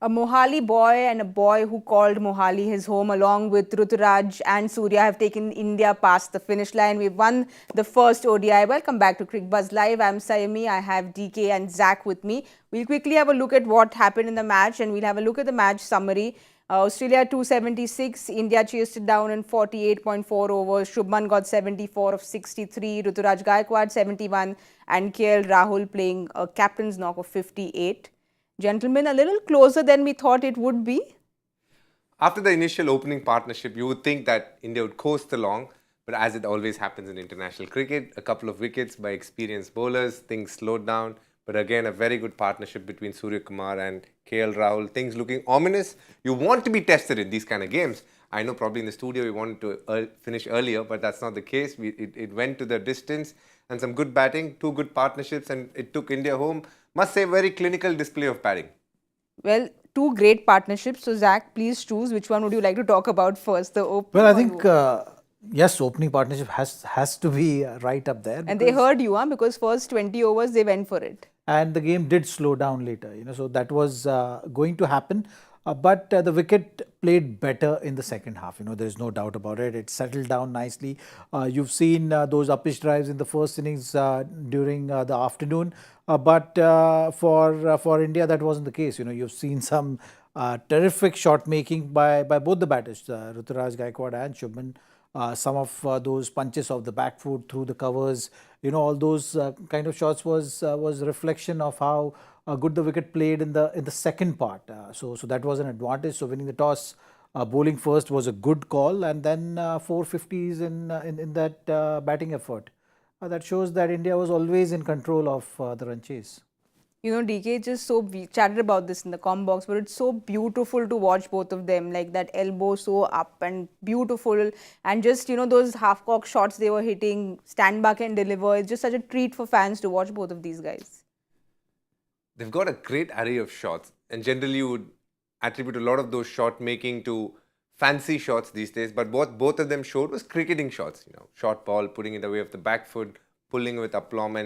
A Mohali boy and a boy who called Mohali his home, along with Ruturaj and Surya, have taken India past the finish line. We've won the first ODI. Welcome back to Cricbuzz Live. I'm Saiyami. I have DK and Zach with me. We'll quickly have a look at what happened in the match, and we'll have a look at the match summary. Australia 276, India chased it down in 48.4 overs. Shubman got 74 of 63, Ruturaj Gaikwad 71, and Rahul playing a captain's knock of 58. Gentlemen, a little closer than we thought it would be. After the initial opening partnership, you would think that India would coast along, but as it always happens in international cricket, a couple of wickets by experienced bowlers, things slowed down. But again, a very good partnership between Suryakumar and Rahul, things looking ominous. You want to be tested in these kind of games. I know probably in the studio we wanted to finish earlier, but that's not the case. It went to the distance and some good batting, two good partnerships, and it took India home. Must say, very clinical display of batting. Well, two great partnerships. So, Zach, please choose which one would you like to talk about first, the opening. Well, I think yes, opening partnership has to be right up there. And they heard you, because first 20 overs they went for it. And the game did slow down later, so that was going to happen. But the wicket played better in the second half. There's no doubt about it. It settled down nicely. You've seen those uppish drives in the first innings during the afternoon. But for India, that wasn't the case. You've seen some terrific shot making by both the batters, Ruturaj Gaikwad and Shubman. Some of those punches of the back foot through the covers, all those kind of shots was a reflection of how good the wicket played in the second part. So that was an advantage. So winning the toss, bowling first was a good call, and then 450s in that batting effort. That shows that India was always in control of the run chase. DK just so, we chatted about this in the com box, but it's so beautiful to watch both of them, like that elbow so up and beautiful, and just, those half-cock shots they were hitting, stand back and deliver. It's just such a treat for fans to watch both of these guys. They've got a great array of shots, and generally you would attribute a lot of those shot making to fancy shots these days, but what both of them showed was cricketing shots, short ball, putting it away of the back foot, pulling with aplomb,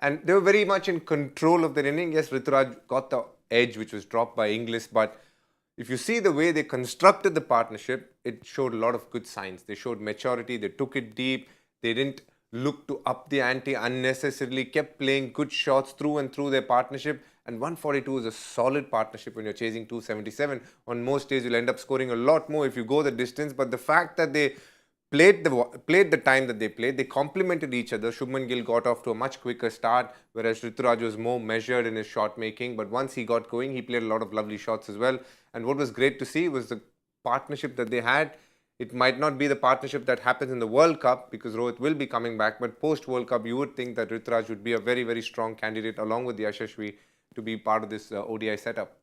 and they were very much in control of their inning. Yes, Ruturaj got the edge, which was dropped by Inglis, but if you see the way they constructed the partnership, it showed a lot of good signs. They showed maturity, they took it deep, they didn't look to up the ante unnecessarily, kept playing good shots through and through their partnership, and 142 is a solid partnership when you're chasing 277. On most days, you'll end up scoring a lot more if you go the distance, but the fact that they played the time that they played, they complemented each other. Shubman Gill got off to a much quicker start, whereas Ruturaj was more measured in his shot making. But once he got going, he played a lot of lovely shots as well. And what was great to see was the partnership that they had. It might not be the partnership that happens in the World Cup, because Rohit will be coming back, but post-World Cup, you would think that Ruturaj would be a very, very strong candidate along with the Yashasvi to be part of this ODI setup.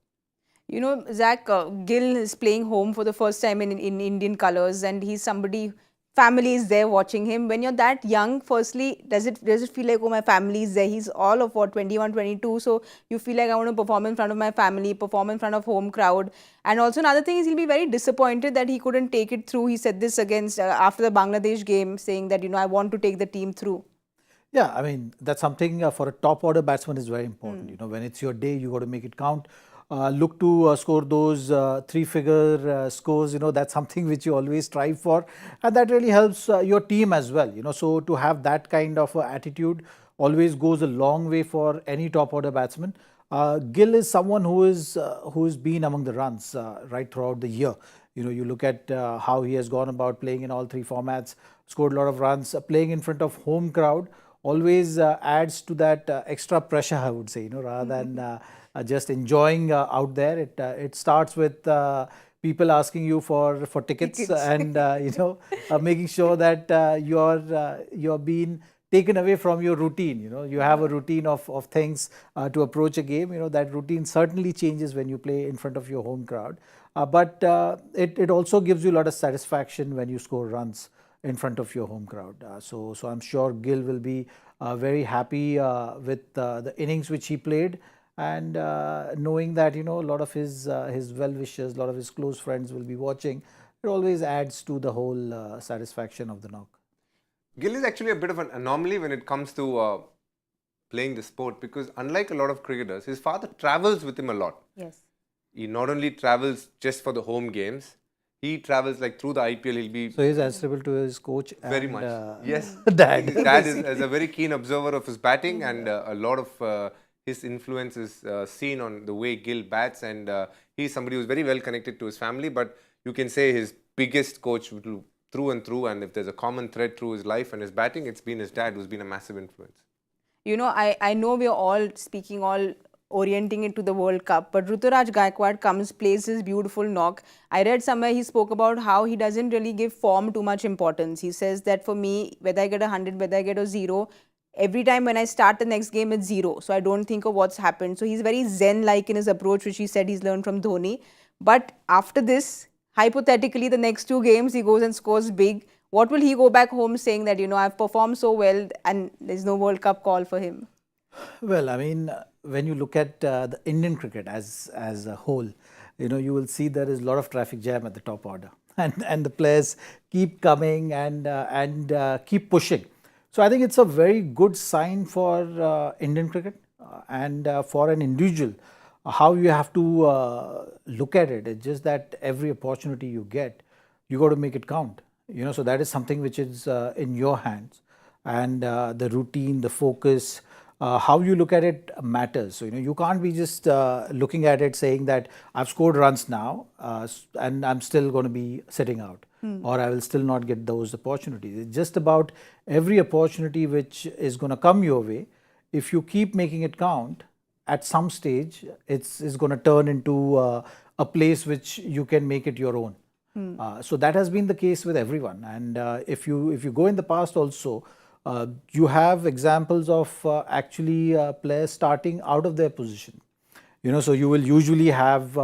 Zach, Gill is playing home for the first time in Indian colours, and he's somebody, family is there watching him. When you're that young, firstly, does it feel like, oh, my family is there? He's all of 21, 22, so you feel like I want to perform in front of my family, perform in front of home crowd. And also another thing is he'll be very disappointed that he couldn't take it through. He said this against after the Bangladesh game, saying that, I want to take the team through. Yeah, I mean, that's something for a top order batsman is very important. When it's your day, you got to make it count. Look to score those three-figure scores. That's something which you always strive for, and that really helps your team as well. So to have that kind of attitude always goes a long way for any top order batsman. Gill is someone who's been among the runs right throughout the year. You look at how he has gone about playing in all three formats, scored a lot of runs, playing in front of home crowd. Always adds to that extra pressure, I would say, rather than just enjoying out there. It starts with people asking you for tickets and making sure that you're being taken away from your routine. You have a routine of things to approach a game. That routine certainly changes when you play in front of your home crowd. But it also gives you a lot of satisfaction when you score runs in front of your home crowd. So I'm sure Gill will be very happy with the innings which he played, and knowing that a lot of his well-wishers, a lot of his close friends will be watching. It always adds to the whole satisfaction of the knock. Gill is actually a bit of an anomaly when it comes to playing the sport, because unlike a lot of cricketers, his father travels with him a lot. Yes. He not only travels just for the home games, he travels like through the IPL. He'll be So he's answerable to his coach very and much. Yes. dad. His dad is a very keen observer of his batting, and a lot of his influence is seen on the way Gill bats. And he's somebody who's very well connected to his family. But you can say his biggest coach through and through. And if there's a common thread through his life and his batting, it's been his dad who's been a massive influence. You know, I know we're all speaking, all orienting it to the World Cup, but Ruturaj Gaikwad comes, plays his beautiful knock. I read somewhere he spoke about how he doesn't really give form too much importance. He says that for me, whether I get 100, whether I get a 0, every time when I start the next game, it's 0. So I don't think of what's happened. So he's very zen-like in his approach, which he said he's learned from Dhoni. But after this, hypothetically, the next 2 games, he goes and scores big. What will he go back home saying that, you know, I've performed so well and there's no World Cup call for him? Well, I mean, when you look at the Indian cricket as a whole, you know, you will see there is a lot of traffic jam at the top order, and the players keep coming and keep pushing. So I think it's a very good sign for Indian cricket and for an individual. How you have to look at it. It's just that every opportunity you get, you got to make it count. You know, so that is something which is in your hands, and the routine, the focus, how you look at it matters. So, you know, you can't be just looking at it saying that I've scored runs now and I'm still going to be sitting out or I will still not get those opportunities. It's just about every opportunity which is going to come your way. If you keep making it count, at some stage, it's going to turn into a place which you can make it your own. So that has been the case with everyone. And if you go in the past also, you have examples of actually players starting out of their position. You know, so you will usually have.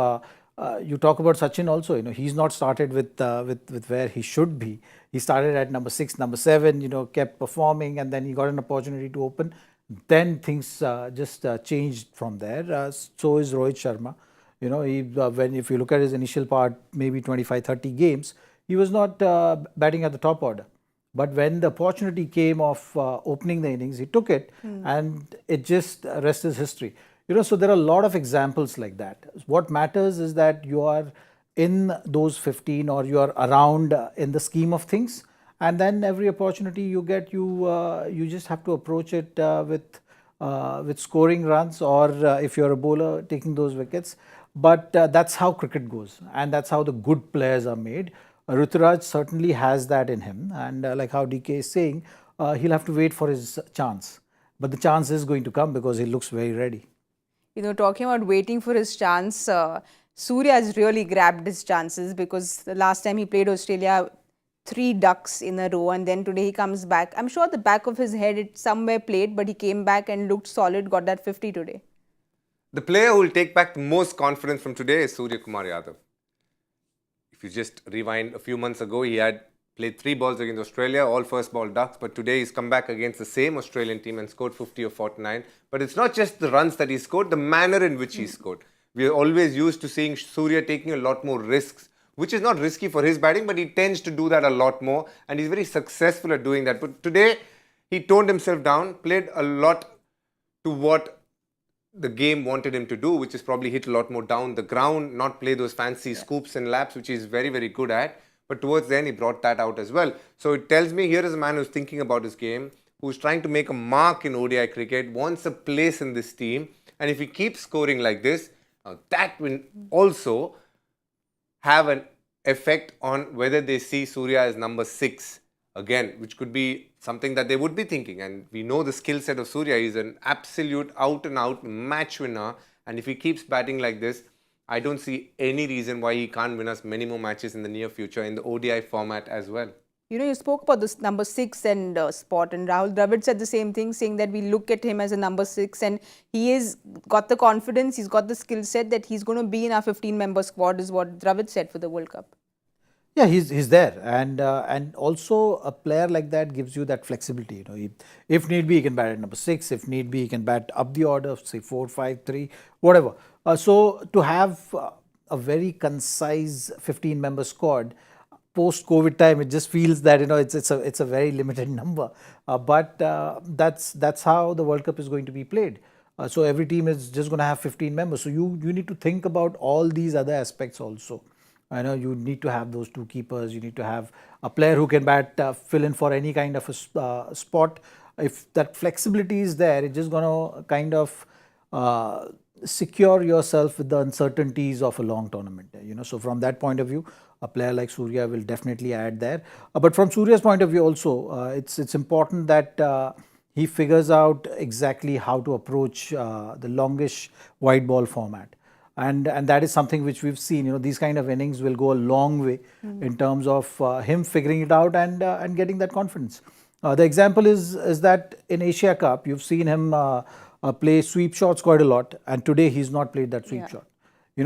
You talk about Sachin also. You know, he's not started with where he should be. He started at number 6, number 7. You know, kept performing, and then he got an opportunity to open. Then things just changed from there. So is Rohit Sharma. You know, if you look at his initial part, maybe 25, 30 games, he was not batting at the top order. But when the opportunity came of opening the innings, he took it, and it just rest is history. You know, so there are a lot of examples like that. What matters is that you are in those 15 or you are around in the scheme of things, and then every opportunity you get, you just have to approach it with scoring runs, or if you're a bowler, taking those wickets. But that's how cricket goes, and that's how the good players are made. Ruturaj certainly has that in him, and like how DK is saying, he'll have to wait for his chance. But the chance is going to come because he looks very ready. You know, talking about waiting for his chance, Surya has really grabbed his chances, because the last time he played Australia, 3 ducks in a row, and then today he comes back. I'm sure the back of his head it somewhere played, but he came back and looked solid, got that 50 today. The player who will take back the most confidence from today is Suryakumar Yadav. If you just rewind a few months ago, he had played 3 balls against Australia, all first ball ducks, but today he's come back against the same Australian team and scored 50 or 49. But it's not just the runs that he scored, the manner in which he scored. We are always used to seeing Surya taking a lot more risks, which is not risky for his batting, but he tends to do that a lot more, and he's very successful at doing that. But today, he toned himself down, played a lot to what the game wanted him to do, which is probably hit a lot more down the ground, not play those fancy scoops and laps, which he's very, very good at. But towards the end, he brought that out as well. So it tells me here is a man who's thinking about his game, who's trying to make a mark in ODI cricket, wants a place in this team. And if he keeps scoring like this, that will also have an effect on whether they see Surya as number 6 again, which could be something that they would be thinking. And we know the skill set of Surya. He's an absolute out-and-out match winner. And if he keeps batting like this, I don't see any reason why he can't win us many more matches in the near future in the ODI format as well. You know, you spoke about this number 6 and spot, and Rahul Dravid said the same thing, saying that we look at him as a number 6, and he has got the confidence, he's got the skill set that he's going to be in our 15-member squad, is what Dravid said for the World Cup. Yeah, he's there, and also a player like that gives you that flexibility. You know, if need be, he can bat at number 6. If need be, he can bat up the order, say 4, 5, 3, whatever. So to have a very concise 15-member squad post-COVID time, it just feels that, you know, it's a very limited number. But that's how the World Cup is going to be played. So every team is just going to have 15 members. So you need to think about all these other aspects also. I know you need to have those two keepers. You need to have a player who can fill in for any kind of a spot. If that flexibility is there, it's just going to kind of secure yourself with the uncertainties of a long tournament. So from that point of view, a player like Surya will definitely add there. But from Surya's point of view also, it's important that he figures out exactly how to approach the longish white ball format. And that is something which we've seen. These kind of innings will go a long way in terms of him figuring it out and getting that confidence. The example is that in Asia Cup, you've seen him play sweep shots quite a lot, and today he's not played that sweep shot.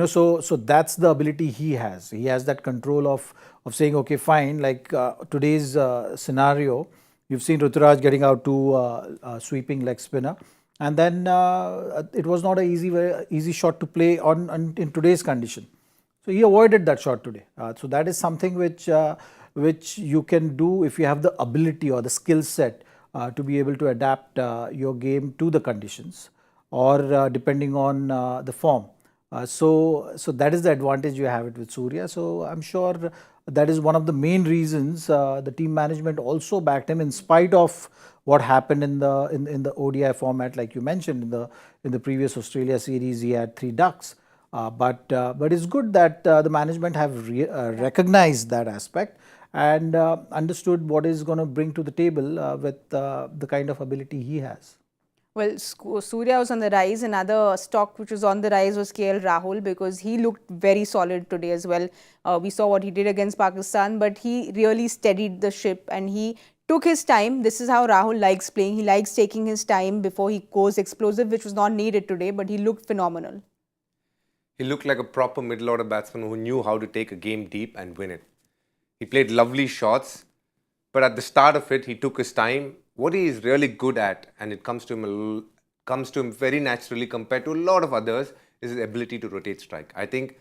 So that's the ability he has. He has that control of saying, okay, fine. Like today's scenario, you've seen Ruturaj getting out to sweeping leg spinner. And then it was not an easy shot to play in today's condition. So he avoided that shot today. So that is something which you can do if you have the ability or the skill set to be able to adapt your game to the conditions, or depending on the form. So that is the advantage you have it with Surya. So I'm sure that is one of the main reasons the team management also backed him in spite of what happened in the ODI format. Like you mentioned, in the previous Australia series, he had 3 ducks. But it's good that the management have recognized that aspect and understood what is going to bring to the table with the kind of ability he has. Well, Surya was on the rise. Another stock which was on the rise was KL Rahul, because he looked very solid today as well. We saw what he did against Pakistan, but he really steadied the ship and he took his time. This is how Rahul likes playing. He likes taking his time before he goes explosive, which was not needed today, but he looked phenomenal. He looked like a proper middle order batsman who knew how to take a game deep and win it. He played lovely shots, but at the start of it, he took his time. What he is really good at, and it comes to him very naturally compared to a lot of others, is his ability to rotate strike. I think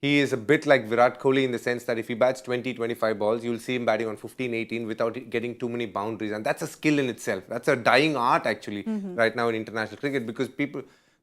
he is a bit like Virat Kohli in the sense that if he bats 20-25 balls, you'll see him batting on 15-18 without getting too many boundaries. And that's a skill in itself. That's a dying art actually right now in international cricket, because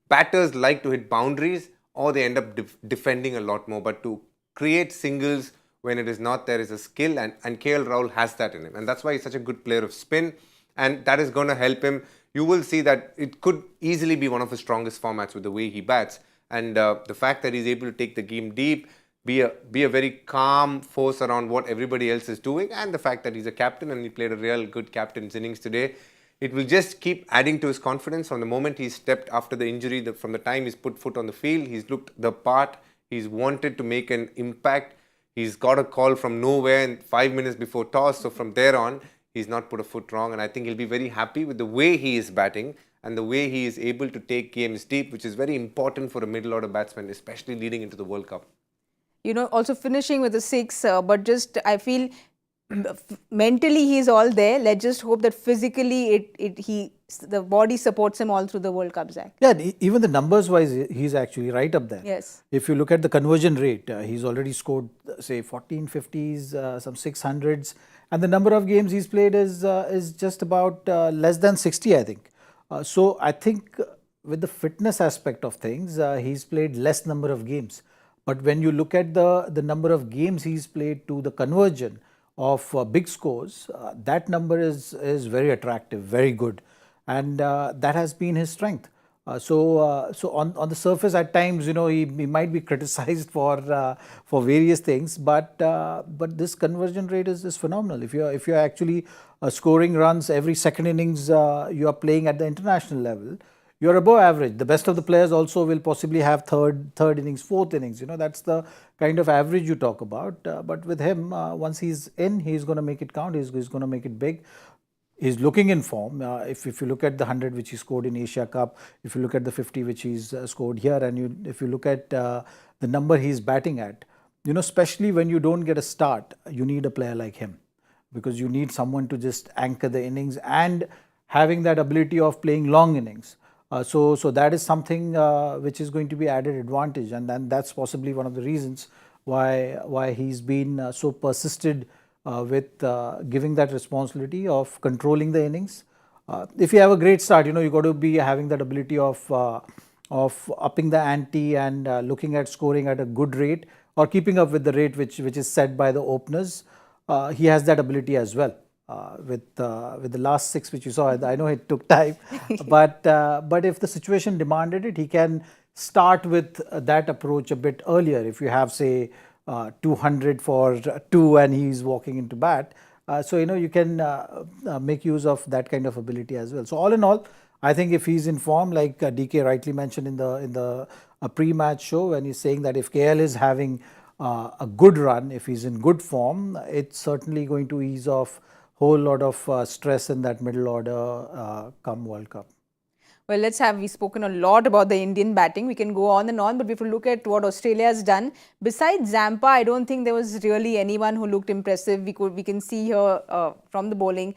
batters like to hit boundaries or they end up defending a lot more. But to create singles when it is not there is a skill, and KL Rahul has that in him. And that's why he's such a good player of spin. And that is going to help him. You will see that it could easily be one of his strongest formats with the way he bats. And the fact that he's able to take the game deep, be a very calm force around what everybody else is doing, and the fact that he's a captain and he played a real good captain's innings today, it will just keep adding to his confidence. From the moment he stepped after the injury, from the time he's put foot on the field, he's looked the part, he's wanted to make an impact. He's got a call from nowhere in 5 minutes before toss. So from there on, he's not put a foot wrong, and I think he'll be very happy with the way he is batting and the way he is able to take games deep, which is very important for a middle order batsman, especially leading into the World Cup. Also finishing with a 6, but just I feel mentally he's all there. Let's just hope that physically the body supports him all through the World Cup, Zach. Yeah, even the numbers wise, he's actually right up there. Yes. If you look at the conversion rate, he's already scored, say, 1450s, some 600s. And the number of games he's played is just about less than 60, I think. So I think with the fitness aspect of things, he's played less number of games. But when you look at the number of games he's played to the conversion of big scores, that number is very attractive, very good. And that has been his strength. So on the surface, at times, he might be criticized for various things, but this conversion rate is phenomenal. If you're actually scoring runs every second innings, you are playing at the international level, you're above average. The best of the players also will possibly have third innings, fourth innings. That's the kind of average you talk about. But with him, once he's in, he's going to make it count. He's going to make it big. He's looking in form. If you look at the 100 which he scored in Asia Cup, if you look at the 50 which he's scored here, and if you look at the number he's batting at, especially when you don't get a start, you need a player like him, because you need someone to just anchor the innings and having that ability of playing long innings. So that is something which is going to be added advantage, and then that's possibly one of the reasons why he's been so persisted with giving that responsibility of controlling the innings, If you have a great start, you got to be having that ability of upping the ante and looking at scoring at a good rate or keeping up with the rate which is set by the openers. He has that ability as well. With the last 6 which you saw, I know it took time, but if the situation demanded it, he can start with that approach a bit earlier. If you have, say, 200 for 2 and he's walking into bat, so you can make use of that kind of ability as well. So all in all, I think if he's in form, like DK rightly mentioned in the pre-match show, when he's saying that if KL is having a good run, if he's in good form, it's certainly going to ease off whole lot of stress in that middle order come World Cup. Well, we've spoken a lot about the Indian batting. We can go on and on, but if you look at what Australia has done, besides Zampa, I don't think there was really anyone who looked impressive. We can see here from the bowling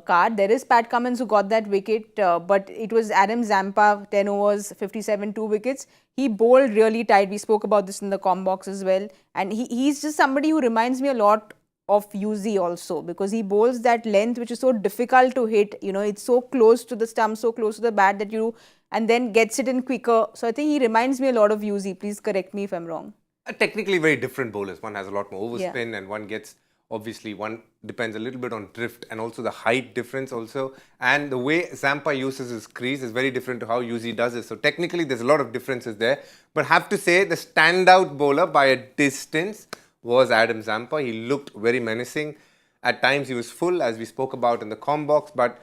card, there is Pat Cummins who got that wicket, but it was Adam Zampa, 10 overs, 57, 2 wickets. He bowled really tight. We spoke about this in the com box as well. And he's just somebody who reminds me a lot of UZ also, because he bowls that length which is so difficult to hit. It's so close to the stump, so close to the bat that and then gets it in quicker. So I think he reminds me a lot of UZ. Please correct me if I'm wrong. Technically very different bowlers. One has a lot more overspin and one gets, obviously one depends a little bit on drift and also the height difference also. And the way Zampa uses his crease is very different to how UZ does it. So technically there's a lot of differences there. But have to say the standout bowler by a distance was Adam Zampa. He looked very menacing. At times he was full, as we spoke about in the com box, but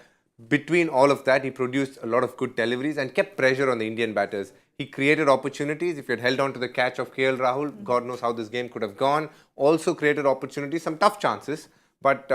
between all of that, he produced a lot of good deliveries and kept pressure on the Indian batters. He created opportunities. If he had held on to the catch of KL Rahul, God knows how this game could have gone. Also created opportunities, some tough chances, but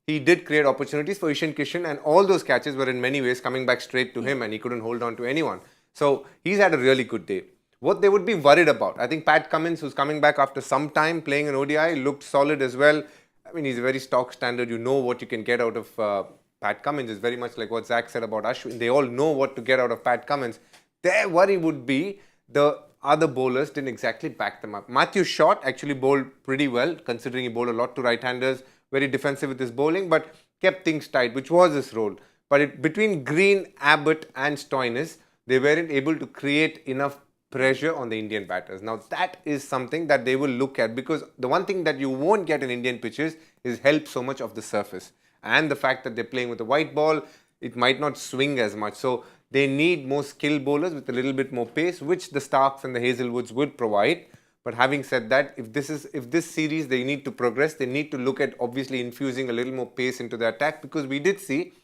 he did create opportunities for Ishan Kishan, and all those catches were in many ways coming back straight to him, and he couldn't hold on to anyone. So he's had a really good day. What they would be worried about, I think Pat Cummins, who's coming back after some time playing an ODI, looked solid as well. I mean, he's a very stock standard. You know what you can get out of Pat Cummins. It's very much like what Zach said about Ashwin. They all know what to get out of Pat Cummins. Their worry would be the other bowlers didn't exactly back them up. Matthew Short actually bowled pretty well, considering he bowled a lot to right-handers, very defensive with his bowling, but kept things tight, which was his role. But between Green, Abbott and Stoinis, they weren't able to create enough pressure on the Indian batters. Now that is something that they will look at, because the one thing that you won't get in Indian pitches is help so much of the surface. And the fact that they're playing with a white ball, it might not swing as much. So they need more skilled bowlers with a little bit more pace, which the Starks and the Hazelwoods would provide. But having said that, if this series they need to progress, they need to look at obviously infusing a little more pace into the attack, because we did see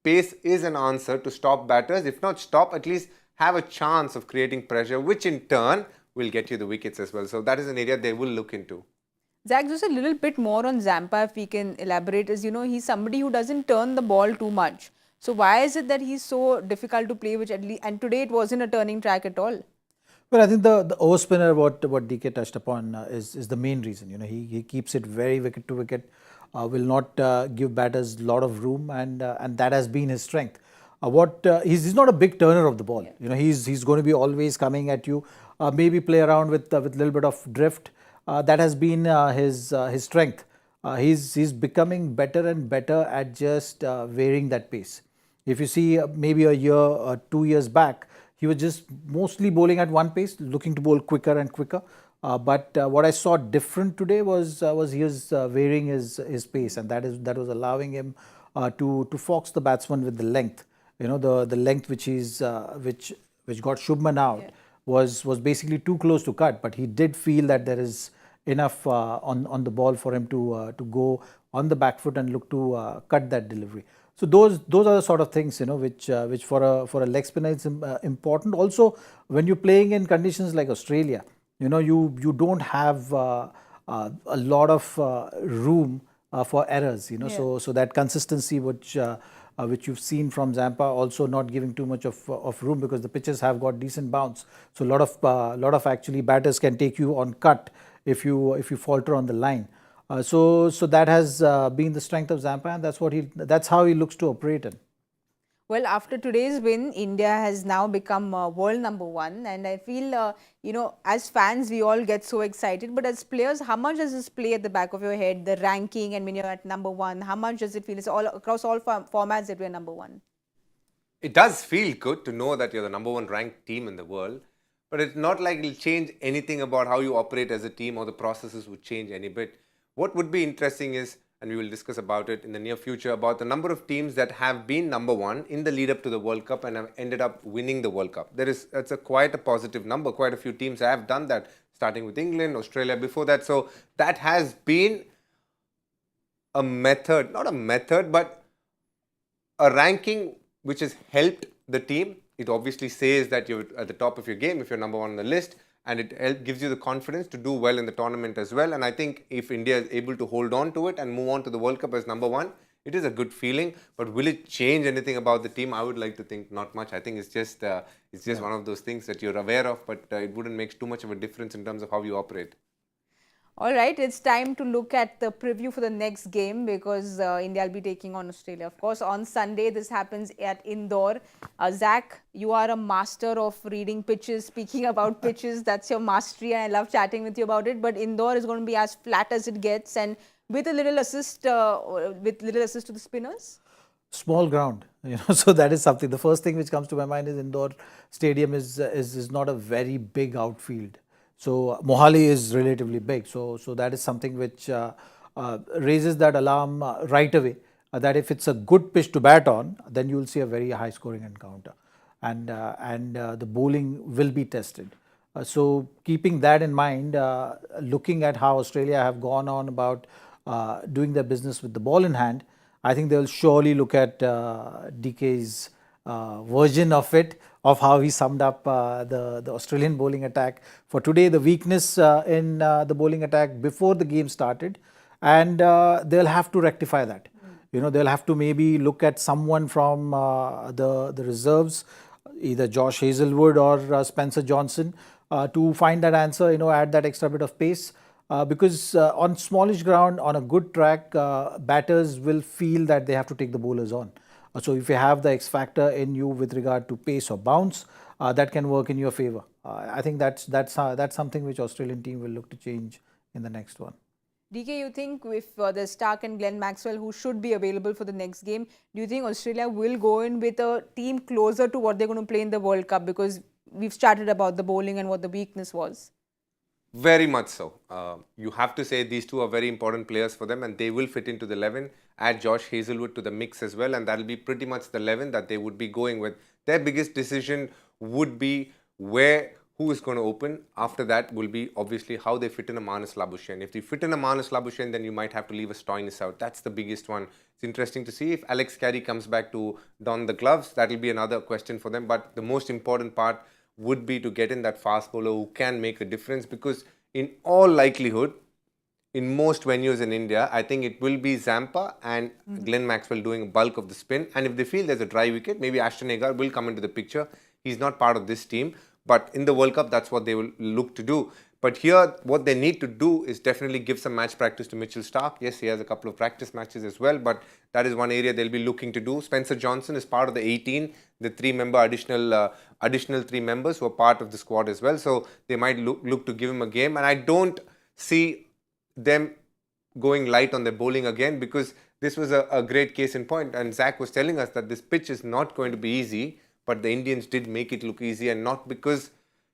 pace is an answer to stop batters. If not stop, at least have a chance of creating pressure, which in turn will get you the wickets as well. So that is an area they will look into. Zach, just a little bit more on Zampa, if we can elaborate, is, he's somebody who doesn't turn the ball too much. So why is it that he's so difficult to play, and today it wasn't a turning track at all? Well, I think the overspinner, what DK touched upon is the main reason. He keeps it very wicket to wicket, will not give batters a lot of room, and that has been his strength. He's not a big turner of the ball. He's going to be always coming at you. Maybe play around with a little bit of drift. That has been his strength. He's becoming better and better at just varying that pace. If you see maybe a year, 2 years back, he was just mostly bowling at one pace, looking to bowl quicker and quicker. But what I saw different today was he was varying his pace, and that was allowing him to fox the batsman with the length. The length which got Shubman out was basically too close to cut, but he did feel that there is enough on the ball for him to go on the back foot and look to cut that delivery. So those are the sort of things which for a leg spinner is important. Also, when you're playing in conditions like Australia, you don't have a lot of room for errors. So that consistency which you've seen from Zampa, also not giving too much of room, because the pitches have got decent bounce. So a lot of actually batters can take you on cut if you falter on the line. So that has been the strength of Zampa, and that's how he looks to operate in. Well, after today's win, India has now become world #1, and I feel, as fans, we all get so excited. But as players, how much does this play at the back of your head, the ranking, and when you're at #1, how much does it feel? It's all across all formats that we're #1. It does feel good to know that you're the #1 ranked team in the world, but it's not like it'll change anything about how you operate as a team or the processes would change any bit. What would be interesting is, and we will discuss about it in the near future, about the number of teams that have been #1 in the lead up to the World Cup and have ended up winning the World Cup. It's quite a positive number. Quite a few teams have done that, starting with England, Australia before that. So that has been a method, not a method, but a ranking which has helped the team. It obviously says that you're at the top of your game if you're #1 on the list, and it gives you the confidence to do well in the tournament as well. And I think if India is able to hold on to it and move on to the World Cup as #1, it is a good feeling. But will it change anything about the team? I would like to think not much. I think it's just one of those things that you're aware of, but it wouldn't make too much of a difference in terms of how you operate. All right, it's time to look at the preview for the next game because India will be taking on Australia. Of course, on Sunday, this happens at Indore. Zach, you are a master of reading pitches, speaking about pitches. That's your mastery, and I love chatting with you about it. But Indore is going to be as flat as it gets, and with a little assist, to the spinners. Small ground, so that is something. The first thing which comes to my mind is Indore Stadium is not a very big outfield. So Mohali is relatively big. So that is something which raises that alarm right away. That if it's a good pitch to bat on, then you will see a very high scoring encounter, and the bowling will be tested. So keeping that in mind, looking at how Australia have gone on about doing their business with the ball in hand, I think they'll surely look at DK's version of it, of how he summed up the Australian bowling attack for today, the weakness in the bowling attack before the game started, and they'll have to rectify that. They'll have to maybe look at someone from the reserves, either Josh Hazlewood or Spencer Johnson, to find that answer, add that extra bit of pace. Because on smallish ground, on a good track, batters will feel that they have to take the bowlers on. So if you have the X factor in you with regard to pace or bounce, that can work in your favor. I think that's something which Australian team will look to change in the next one. DK, you think with the Stark and Glenn Maxwell, who should be available for the next game, do you think Australia will go in with a team closer to what they're going to play in the World Cup? Because we've started about the bowling and what the weakness was. Very much so. You have to say these two are very important players for them, and they will fit into the 11. Add Josh Hazlewood to the mix as well, and that'll be pretty much the 11 that they would be going with. Their biggest decision would be who is going to open. After that will be obviously how they fit in a Marnus Labuschagne. If they fit in a Marnus Labuschagne, then you might have to leave a Stoinis out. That's the biggest one. It's interesting to see if Alex Carey comes back to don the gloves. That'll be another question for them. But the most important part would be to get in that fast bowler who can make a difference, because in all likelihood, in most venues in India, I think it will be Zampa and Glenn Maxwell doing a bulk of the spin. And if they feel there's a dry wicket, maybe Ashton Agar will come into the picture. He's not part of this team, but in the World Cup, that's what they will look to do. But here, what they need to do is definitely give some match practice to Mitchell Starc. Yes, he has a couple of practice matches as well, but that is one area they'll be looking to do. Spencer Johnson is part of the 18, the additional 3 members who are part of the squad as well. So they might look to give him a game. And I don't see them going light on their bowling again, because this was a great case in point. And Zach was telling us that this pitch is not going to be easy, but the Indians did make it look easy, and not because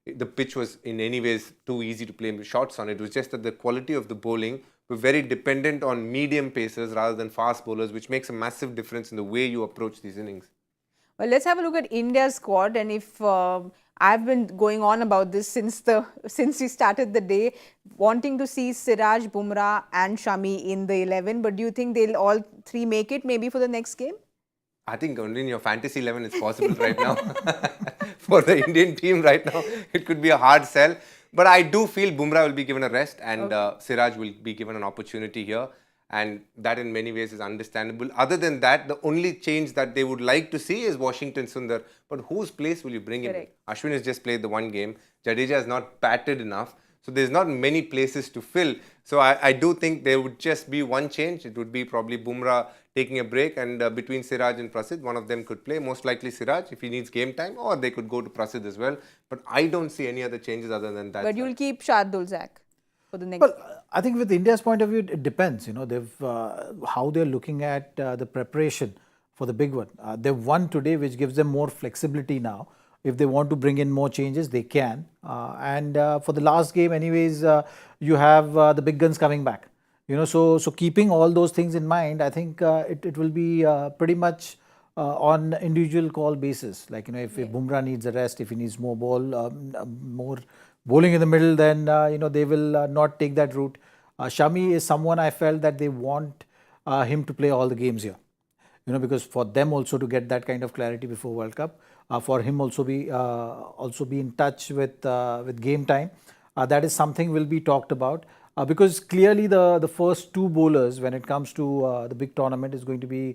the pitch was in any ways too easy to play shots on. It was just that the quality of the bowling were very dependent on medium pacers rather than fast bowlers, which makes a massive difference in the way you approach these innings. Well, let's have a look at India's squad, and if I've been going on about this since we started the day, wanting to see Siraj, Bumrah and Shami in the 11. But do you think they'll all 3 make it maybe for the next game? I think only in your fantasy 11 it's possible right now. For the Indian team right now, it could be a hard sell. But I do feel Bumrah will be given a rest, and Siraj will be given an opportunity here. And that in many ways is understandable. Other than that, the only change that they would like to see is Washington Sundar. But whose place will you bring him in? Ashwin has just played the 1 game. Jadeja has not batted enough. So there's not many places to fill. So I do think there would just be one change. It would be probably Bumrah taking a break, and between Siraj and Prasidh, one of them could play. Most likely Siraj if he needs game time, or they could go to Prasidh as well. But I don't see any other changes other than that. But you'll keep Shardul, Zach, for the next. Well, I think with India's point of view, it depends. They've how they're looking at the preparation for the big one. They've won today, which gives them more flexibility now. If they want to bring in more changes, they can. And for the last game, anyways, you have the big guns coming back. So keeping all those things in mind, I think it will be pretty much on individual call basis. Like, if Bumrah needs a rest, if he needs more more bowling in the middle, then, they will not take that route. Shami is someone I felt that they want him to play all the games here. Because for them also to get that kind of clarity before World Cup, for him also be in touch with game time, that is something will be talked about. Because clearly the first two bowlers when it comes to the big tournament is going to be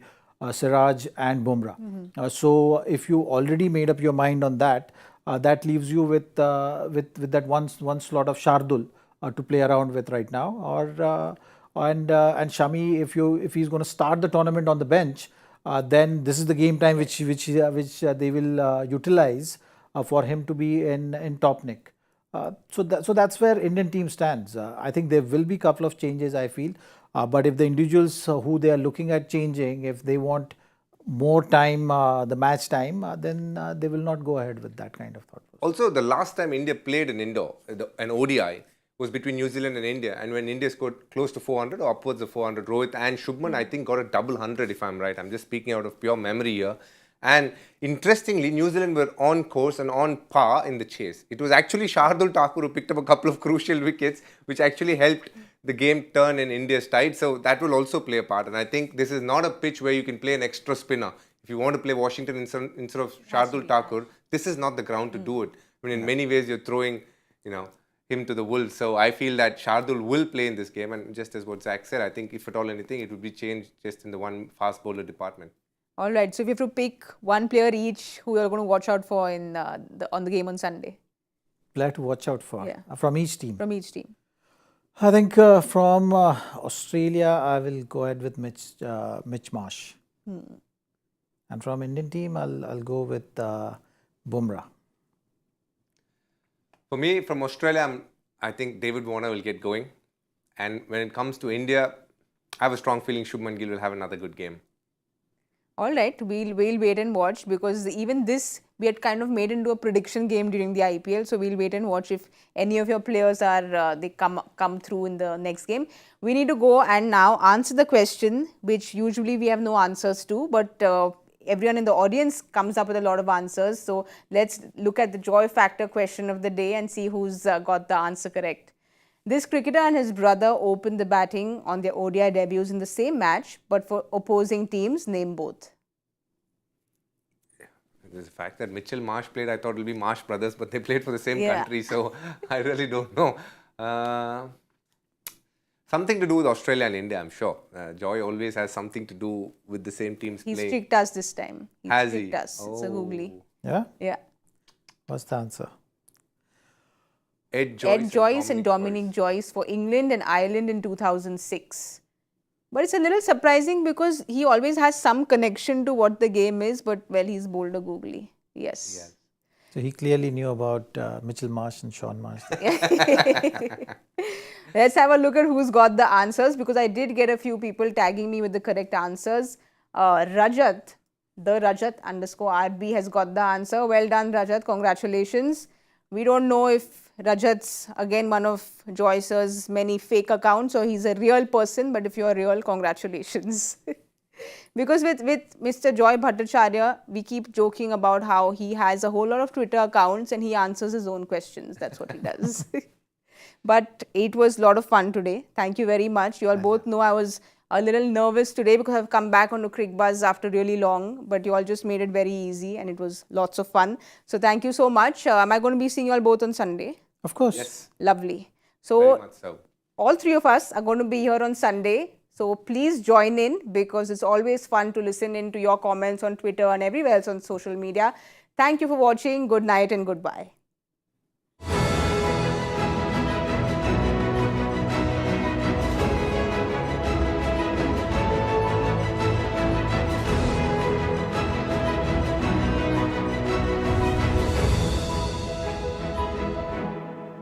Siraj and Bumrah. So if you already made up your mind on that, that leaves you with that one slot of Shardul to play around with right now, and Shami, if he's going to start the tournament on the bench, then this is the game time which they will utilize for him to be in top nick. So that's where Indian team stands. I think there will be a couple of changes, I feel, but if the individuals who they are looking at changing, if they want more time, the match time, then they will not go ahead with that kind of thought process. Also, the last time India played an indoor, an ODI, was between New Zealand and India, and when India scored close to 400 or upwards of 400, Rohit and Shubman, I think, got a double 100 if I'm right. I'm just speaking out of pure memory here. And interestingly, New Zealand were on course and on par in the chase. It was actually Shardul Thakur who picked up a couple of crucial wickets, which actually helped the game turn in India's tide. So that will also play a part. And I think this is not a pitch where you can play an extra spinner. If you want to play Washington instead of Shardul Thakur, this is not the ground to do it. I mean, in many ways, you're throwing, him to the wolves. So I feel that Shardul will play in this game. And just as what Zach said, I think if at all anything, it would be changed just in the one fast bowler department. All right. So if you have to pick one player each who you're going to watch out for on the game on Sunday. Player to watch out for from each team. From each team. I think from Australia, I will go ahead with Mitch Marsh. And from Indian team, I'll go with Bumrah. For me, from Australia, I think David Warner will get going. And when it comes to India, I have a strong feeling Shubman Gill will have another good game. All right, we'll wait and watch, because even this we had kind of made into a prediction game during the IPL. So we'll wait and watch if any of your players are they come through in the next game. We need to go and now answer the question, which usually we have no answers to, but everyone in the audience comes up with a lot of answers. So let's look at the joy factor question of the day and see who's got the answer correct. This cricketer and his brother opened the batting on their ODI debuts in the same match, but for opposing teams, name both. There's the fact that Mitchell Marsh played, I thought it would be Marsh brothers, but they played for the same country, so I really don't know. Something to do with Australia and India, I'm sure. Joy always has something to do with the same teams He playing. tricked us this time. Has tricked he? us. It's a googly. Yeah? Yeah. What's the answer? Ed Joyce and Dominic Joyce for England and Ireland in 2006. But it's a little surprising because he always has some connection to what the game is, but well, he's bowled a googly. Yes. So he clearly knew about Mitchell Marsh and Sean Marsh. Let's have a look at who's got the answers, because I did get a few people tagging me with the correct answers. Rajat, the Rajat_RB has got the answer. Well done, Rajat. Congratulations. We don't know if Rajat's again one of Joyce's many fake accounts or he's a real person, but if you're real, congratulations. Because with Mr. Joy Bhattacharya, we keep joking about how he has a whole lot of Twitter accounts and he answers his own questions. That's what he does. But it was a lot of fun today. Thank you very much. You all both know I was a little nervous today because I've come back onto Cricbuzz after really long, but you all just made it very easy and it was lots of fun. So thank you so much. Am I going to be seeing you all both on Sunday? Of course. Yes. Lovely. Very much so. All three of us are going to be here on Sunday. So please join in, because it's always fun to listen in to your comments on Twitter and everywhere else on social media. Thank you for watching. Good night and goodbye.